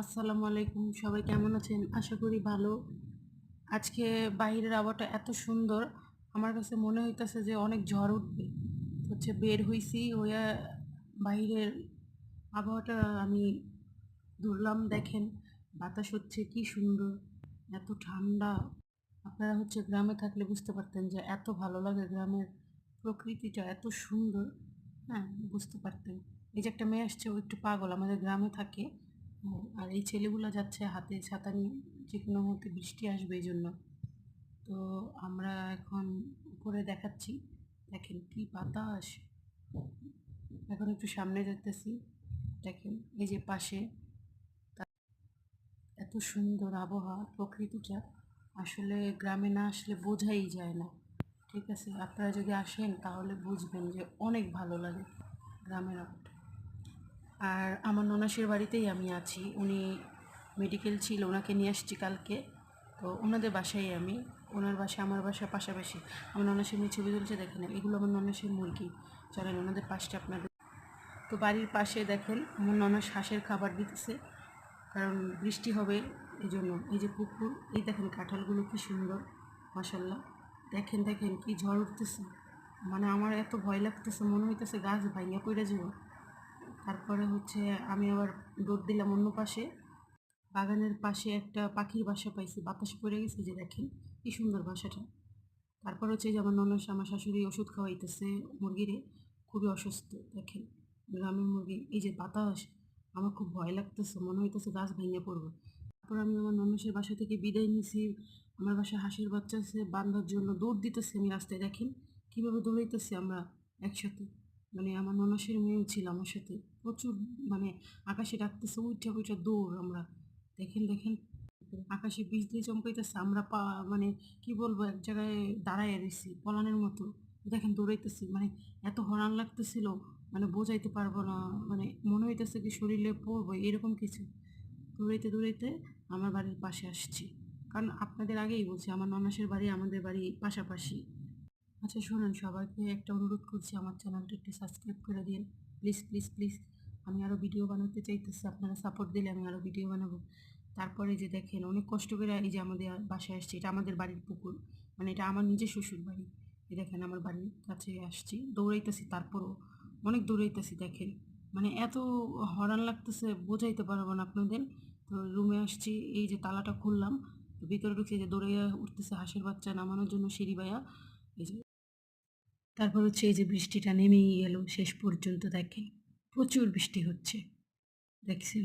আসসালামু আলাইকুম, সবাই কেমন আছেন? আশা করি ভালো। আজকে বাহিরের আবহাওয়াটা এত সুন্দর, আমার কাছে মনে হইতেছে যে অনেক ঝড় উঠবে। বের হইছি হইয়া বাহিরের আবহাওয়াটা আমি ধরলাম। দেখেন বাতাস হচ্ছে কি সুন্দর, এত ঠান্ডা। আপনারা গ্রামে থাকলে বুঝতে পারতেন যে এত ভালো লাগে, গ্রামের প্রকৃতিটা এত সুন্দর। হ্যাঁ, বুঝতে পারতেন। এই যে একটা মেয়ে আসছে, ও একটু পাগল, আমাদের গ্রামে থাকে। আর এই ছেলেগুলো যাচ্ছে হাতে ছাতা নিয়ে, যে কোনো মুহূর্তে বৃষ্টি আসবে এই জন্য। তো আমরা এখন উপরে দেখাচ্ছি, দেখেন কি বাতাস। এখন একটু সামনে যেতেছি, দেখেন এই যে পাশে এত সুন্দর আবহাওয়া, প্রকৃতিটা আসলে গ্রামে না আসলে বোঝাই যায় না। ঠিক আছে, আপনারা যদি আসেন তাহলে বুঝবেন যে অনেক ভালো লাগে গ্রামের আবহাওয়াটা। আর আমার ননাসের বাড়িতেই আমি আছি, উনি মেডিকেল ছিল, ওনাকে নিয়ে আসছি কালকে। তো ওনাদের বাসায় আমি, ওনার বাসা আমার বাসা পাশাপাশি। আমার ননাসের মেয়ে ছবি তুলছে, দেখেন এগুলো আমার ননাসের মুরগি। চলেন ওনাদের পাশটা আপনাদের। তো বাড়ির পাশে দেখেন আমার ননাস হাঁসের খাবার দিতেছে, কারণ বৃষ্টি হবে এই জন্য। এই যে পুকুর, এই দেখেন কাঁঠালগুলো কি সুন্দর, মাশাল্লাহ। দেখেন দেখেন কি ঝড় উঠতেছে, মানে আমার এত ভয় লাগতেছে, মনে হইতেছে গাছ ভাঙিয়া পড়ে যাব। তারপরে আমি আবার দৌড় দিলাম অন্য পাশে, বাগানের পাশে একটা পাখির বাসা পাইছি, বাতাস পড়ে গেছে, যে দেখেন কি সুন্দর বাসাটা। তারপর যে আমার ননদ আমার শাশুড়ি ওষুধ খাওয়াইতেছে মুরগিরে, খুবই অসুস্থ। দেখেন গ্রামের মুরগি, এই যে বাতাস, আমার খুব ভয় লাগতেছে, মনে হইতেছে গাছ ভেঙে পড়বে। তারপর আমি আমার ননসের বাসা থেকে বিদায় নিছি। আমার বাসায় হাঁসের বাচ্চা আছে, বান্ধার জন্য দৌড় দিতেছে আমি রাস্তায়, দেখেন কীভাবে দৌড়াইতেছি আমরা একসাথে। মানে আমার ননসের মেয়েও ছিল আমার সাথে, প্রচুর, মানে আকাশে ডাকতেছে, উইঠা উইঠা দৌড় আমরা। দেখেন দেখেন আকাশে বীজ দিয়ে চমকাইতেছে, আমরা মানে কি বলবো, এক জায়গায় দাঁড়ায় রয়েছি পলানের মতো। দেখেন দৌড়াইতেছি, মানে এত হরান লাগতেছিল, মানে বোঝাইতে পারবো না। মানে মনে হইতেছে কি শরীরে পড়বো এরকম কিছু। দৌড়াইতে দৌড়াইতে আমার বাড়ির পাশে আসছি, কারণ আপনাদের আগেই বলছি আমার ননাসের বাড়ি আমাদের বাড়ি পাশাপাশি। আচ্ছা শুনুন, সবাইকে একটা অনুরোধ করছি, আমার চ্যানেলটা একটু সাবস্ক্রাইব করে দিন, প্লিজ প্লিজ প্লিজ। আমি আরও ভিডিও বানাতে চাইতেছি, আপনারা সাপোর্ট দিলে আমি আরও ভিডিও বানাবো। তারপরে যে দেখেন অনেক কষ্ট করে এই যে আমাদের বাসায় আসছি, এটা আমাদের বাড়ির পুকুর, মানে এটা আমার নিজের শ্বশুর বাড়ি। এই দেখেন আমার বাড়ির কাছে আসছি, দৌড়াইতেছি, তারপরও অনেক দৌড়াইতেছি। দেখেন মানে এত হরান লাগতেছে, বোঝাইতে পারবো না আপনাদের। তো রুমে আসছি, এই যে তালাটা খুললাম, তো ভিতরে ঢুকছি, যে দৌড়াইয়া উঠতেছে হাঁসের বাচ্চা নামানোর জন্য সিঁড়ি বাইয়া। এই যে তারপর এই যে বৃষ্টিটা নেমেই গেল শেষ পর্যন্ত, দেখেন প্রচুর বৃষ্টি হচ্ছে, দেখছেন।